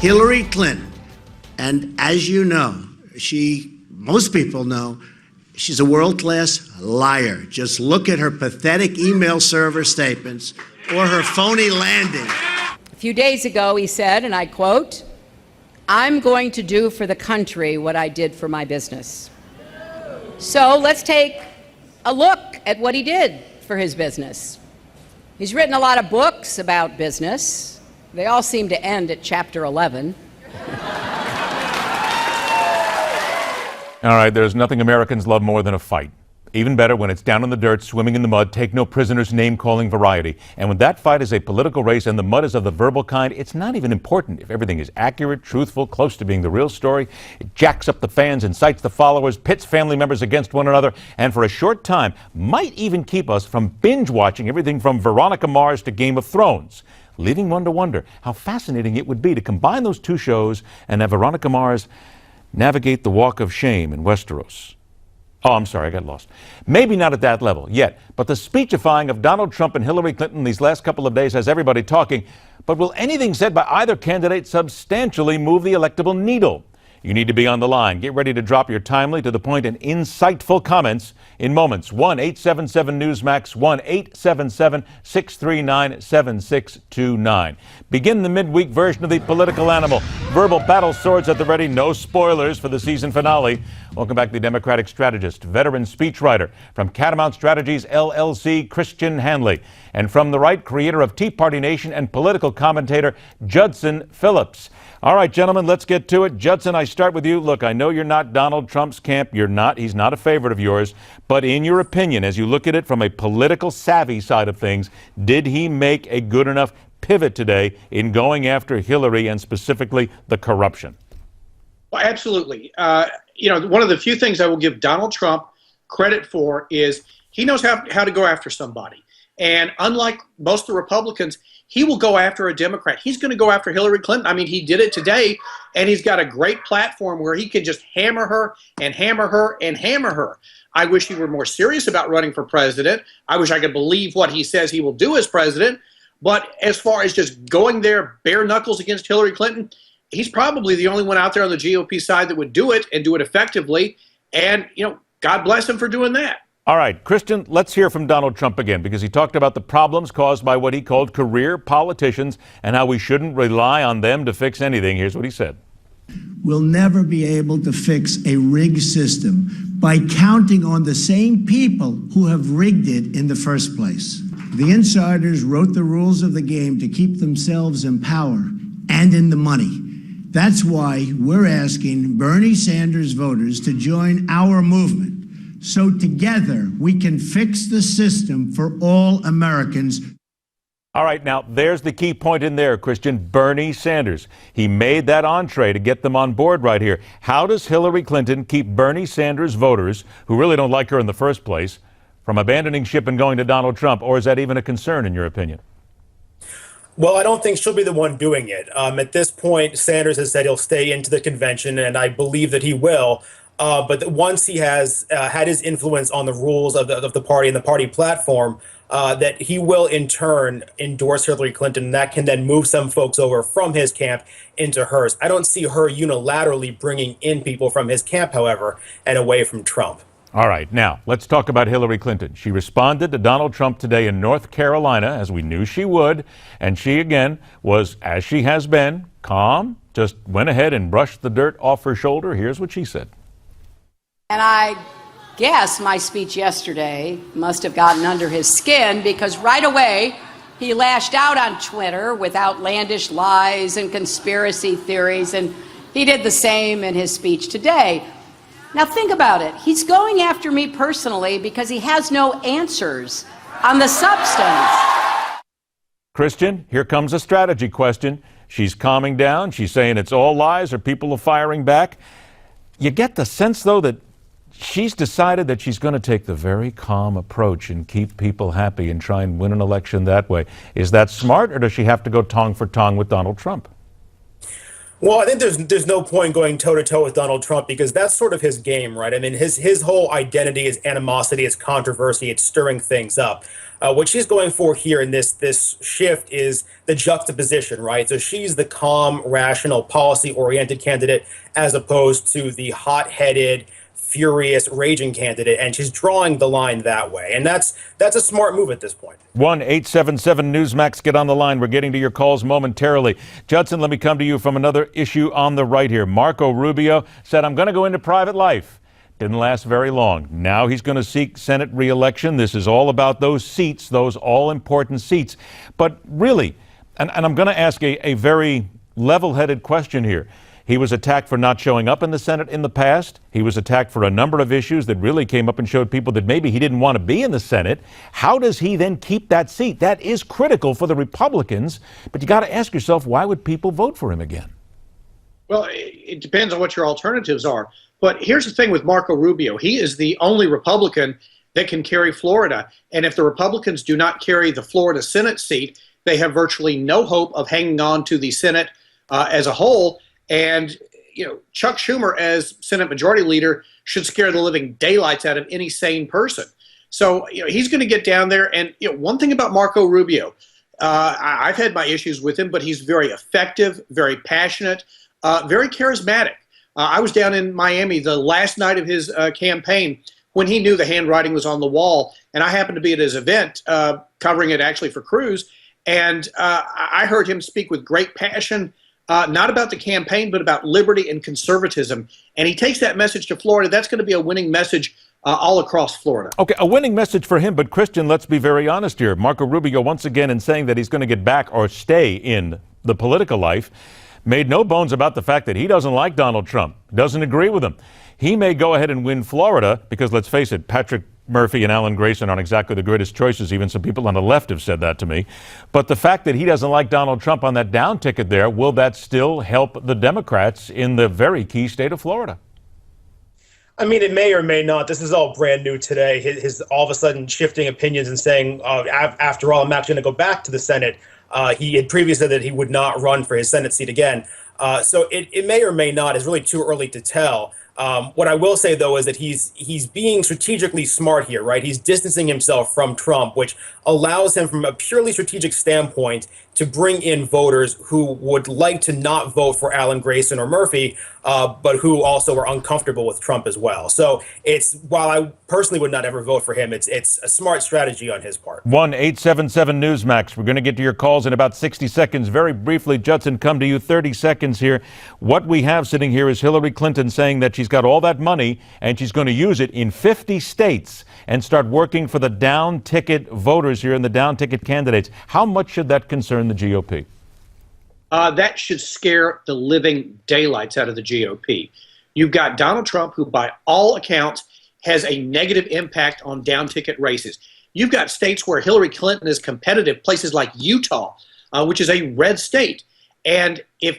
Hillary Clinton, and as you know, most people know, she's a world-class liar. Just look at her pathetic email server statements or her phony landing. A few days ago, he said, and I quote, "I'm going to do for the country what I did for my business." So let's take a look at what he did for his business. He's written a lot of books about business. They all seem to end at chapter 11. All right, there's nothing Americans love more than a fight. Even better when it's down in the dirt, swimming in the mud, take no prisoners, name-calling variety. And when that fight is a political race and the mud is of the verbal kind, it's not even important if everything is accurate, truthful, close to being the real story. It jacks up the fans, incites the followers, pits family members against one another, and for a short time might even keep us from binge-watching everything from Veronica Mars to Game of Thrones, leaving one to wonder how fascinating it would be to combine those two shows and have Veronica Mars navigate the walk of shame in Westeros. Oh, I'm sorry, I got lost. Maybe not at that level yet, but the speechifying of Donald Trump and Hillary Clinton these last couple of days has everybody talking. But will anything said by either candidate substantially move the electable needle? You need to be on the line. Get ready to drop your timely, to the point, and insightful comments in moments. 1-877-Newsmax, 1-877-639-7629. Begin the midweek version of the political animal. Verbal battle swords at the ready. No spoilers for the season finale. Welcome back to the Democratic strategist, veteran speechwriter from Catamount Strategies, LLC, Christian Hanley. And from the right, creator of Tea Party Nation and political commentator, Judson Phillips. All right, gentlemen, let's get to it. Judson, I start with you. Look, I know you're not Donald Trump's camp. You're not. He's not a favorite of yours. But in your opinion, as you look at it from a political savvy side of things, did he make a good enough pivot today in going after Hillary and specifically the corruption? Well, absolutely. One of the few things I will give Donald Trump credit for is he knows how to go after somebody. And unlike most of the Republicans, he will go after a Democrat. He's going to go after Hillary Clinton. I mean, he did it today, and he's got a great platform where he can just hammer her and hammer her and hammer her. I wish he were more serious about running for president. I wish I could believe what he says he will do as president. But as far as just going there bare knuckles against Hillary Clinton, he's probably the only one out there on the GOP side that would do it and do it effectively. And, God bless him for doing that. All right, Christian, let's hear from Donald Trump again, because he talked about the problems caused by what he called career politicians and how we shouldn't rely on them to fix anything. Here's what he said. We'll never be able to fix a rigged system by counting on the same people who have rigged it in the first place. The insiders wrote the rules of the game to keep themselves in power and in the money. That's why we're asking Bernie Sanders voters to join our movement, so together we can fix the system for all Americans. All right, now there's the key point in there, Christian. Bernie Sanders. He made that entree to get them on board right here. How does Hillary Clinton keep Bernie Sanders voters, who really don't like her in the first place, from abandoning ship and going to Donald Trump? Or is that even a concern in your opinion? Well, I don't think she'll be the one doing it. At this point, Sanders has said he'll stay into the convention, and I believe that he will. But once he has had his influence on the rules of the party and the party platform, that he will in turn endorse Hillary Clinton. And that can then move some folks over from his camp into hers. I don't see her unilaterally bringing in people from his camp, however, and away from Trump. All right, now let's talk about Hillary Clinton. She responded to Donald Trump today in North Carolina, as we knew she would. And she, again, was, as she has been, calm, just went ahead and brushed the dirt off her shoulder. Here's what she said. And I guess my speech yesterday must have gotten under his skin, because right away he lashed out on Twitter with outlandish lies and conspiracy theories, and he did the same in his speech today. Now think about it. He's going after me personally because he has no answers on the substance. Christian, here comes a strategy question. She's calming down. She's saying it's all lies or people are firing back. You get the sense, though, that she's decided that she's going to take the very calm approach and keep people happy and try and win an election that way. Is that smart, or does she have to go tongue for tongue with Donald Trump? Well, I think there's no point going toe-to-toe with Donald Trump, because that's sort of his game, right? I mean, his whole identity is animosity, it's controversy, it's stirring things up. What she's going for here in this shift is the juxtaposition, right? So she's the calm, rational, policy-oriented candidate as opposed to the hot-headed, furious, raging candidate, and she's drawing the line that way. And that's a smart move at this point. 1-877-Newsmax, get on the line. We're getting to your calls momentarily. Judson, let me come to you from another issue on the right here. Marco Rubio said, I'm going to go into private life. Didn't last very long. Now he's going to seek Senate re-election. This is all about those seats, those all-important seats. But really, and I'm going to ask a very level-headed question here. He was attacked for not showing up in the Senate in the past. He was attacked for a number of issues that really came up and showed people that maybe he didn't want to be in the Senate. How does he then keep that seat? That is critical for the Republicans. But you got to ask yourself, why would people vote for him again? Well, it depends on what your alternatives are. But here's the thing with Marco Rubio. He is the only Republican that can carry Florida. And if the Republicans do not carry the Florida Senate seat, they have virtually no hope of hanging on to the Senate as a whole. And, Chuck Schumer, as Senate Majority Leader, should scare the living daylights out of any sane person. So, he's going to get down there. And, one thing about Marco Rubio, I've had my issues with him, but he's very effective, very passionate, very charismatic. I was down in Miami the last night of his campaign when he knew the handwriting was on the wall. And I happened to be at his event, covering it actually for Cruz. And I heard him speak with great passion. Not about the campaign, but about liberty and conservatism. And he takes that message to Florida. That's going to be a winning message all across Florida. Okay, a winning message for him. But, Christian, let's be very honest here. Marco Rubio, once again, in saying that he's going to get back or stay in the political life, made no bones about the fact that he doesn't like Donald Trump, doesn't agree with him. He may go ahead and win Florida because, let's face it, Patrick Murphy and Alan Grayson aren't exactly the greatest choices. Even some people on the left have said that to me. But the fact that he doesn't like Donald Trump on that down ticket there, will that still help the Democrats in the very key state of Florida? I mean, it may or may not. This is all brand new today. His all of a sudden shifting opinions and saying, after all, I'm actually going to go back to the Senate. He had previously said that he would not run for his Senate seat again. So it may or may not. It's really too early to tell. What I will say, though, is that he's being strategically smart here, right? He's distancing himself from Trump, which allows him from a purely strategic standpoint to bring in voters who would like to not vote for Alan Grayson or Murphy, but who also are uncomfortable with Trump as well. So while I personally would not ever vote for him, it's a smart strategy on his part. 1-877-Newsmax. We're going to get to your calls in about 60 seconds. Very briefly, Judson, come to you 30 seconds here. What we have sitting here is Hillary Clinton saying that she's got all that money and she's going to use it in 50 states and start working for the down ticket voters here and the down ticket candidates. How much should that concern the GOP? That should scare the living daylights out of the GOP. You've got Donald Trump, who by all accounts has a negative impact on down ticket races. You've got states where Hillary Clinton is competitive, places like Utah, which is a red state. And if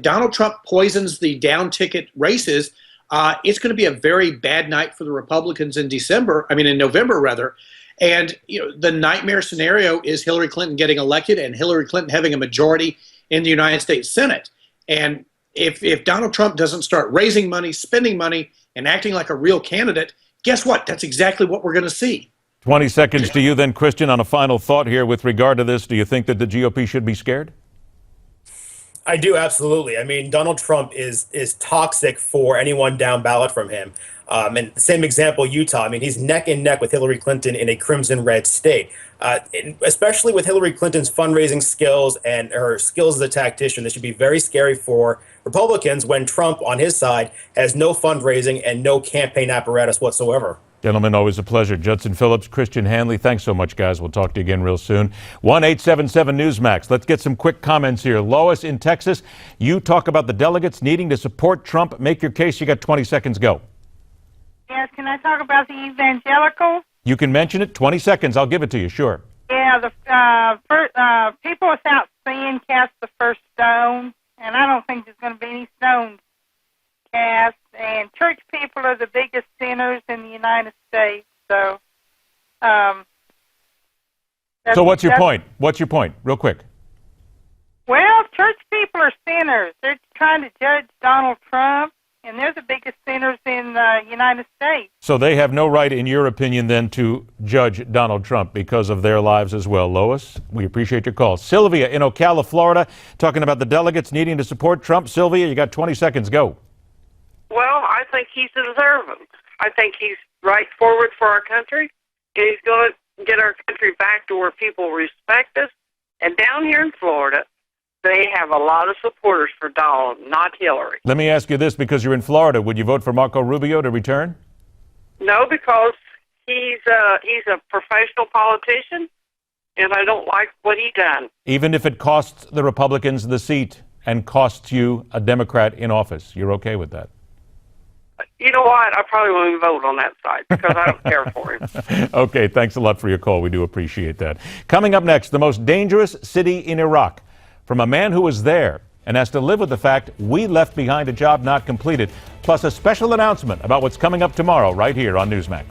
Donald Trump poisons the down ticket races, it's going to be a very bad night for the Republicans in November rather. And the nightmare scenario is Hillary Clinton getting elected and Hillary Clinton having a majority in the United States Senate. And if Donald Trump doesn't start raising money, spending money, and acting like a real candidate, guess what? That's exactly what we're going to see. 20 seconds to you then, Christian, on a final thought here with regard to this. Do you think that the GOP should be scared? I do, absolutely. I mean, Donald Trump is toxic for anyone down ballot from him. And same example, Utah. I mean, he's neck and neck with Hillary Clinton in a crimson red state. Especially with Hillary Clinton's fundraising skills and her skills as a tactician, this should be very scary for Republicans when Trump, on his side, has no fundraising and no campaign apparatus whatsoever. Gentlemen, always a pleasure. Judson Phillips, Christian Hanley, thanks so much, guys. We'll talk to you again real soon. 1-877-Newsmax. Let's get some quick comments here. Lois in Texas, you talk about the delegates needing to support Trump. Make your case. You got 20 seconds. Go. Yes, can I talk about the evangelicals? You can mention it. 20 seconds. I'll give it to you. Sure. Yeah, the people without sin cast the first stone, and I don't think there's going to be any stones cast. And church people are the biggest sinners in the United States. So, so what's your point? What's your point? Real quick. Well, church people are sinners. They're trying to judge Donald Trump, and they're the biggest sinners in the United States. So they have no right, in your opinion, then, to judge Donald Trump because of their lives as well. Lois, we appreciate your call. Sylvia in Ocala, Florida, talking about the delegates needing to support Trump. Sylvia, you got 20 seconds. Go. Well, I think he's deserving. I think he's right forward for our country, and he's going to get our country back to where people respect us. And down here in Florida, they have a lot of supporters for Donald, not Hillary. Let me ask you this, because you're in Florida, would you vote for Marco Rubio to return? No, because he's a professional politician, and I don't like what he done. Even if it costs the Republicans the seat and costs you a Democrat in office, you're okay with that? You know what? I probably won't even vote on that side because I don't care for him. Okay, thanks a lot for your call. We do appreciate that. Coming up next, the most dangerous city in Iraq. From a man who was there and has to live with the fact we left behind a job not completed, plus a special announcement about what's coming up tomorrow right here on Newsmax.